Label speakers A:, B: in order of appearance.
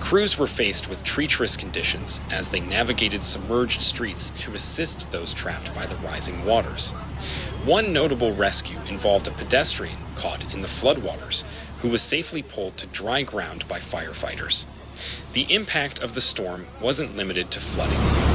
A: Crews were faced with treacherous conditions as they navigated submerged streets to assist those trapped by the rising waters. One notable rescue involved a pedestrian caught in the floodwaters who was safely pulled to dry ground by firefighters. The impact of the storm wasn't limited to flooding.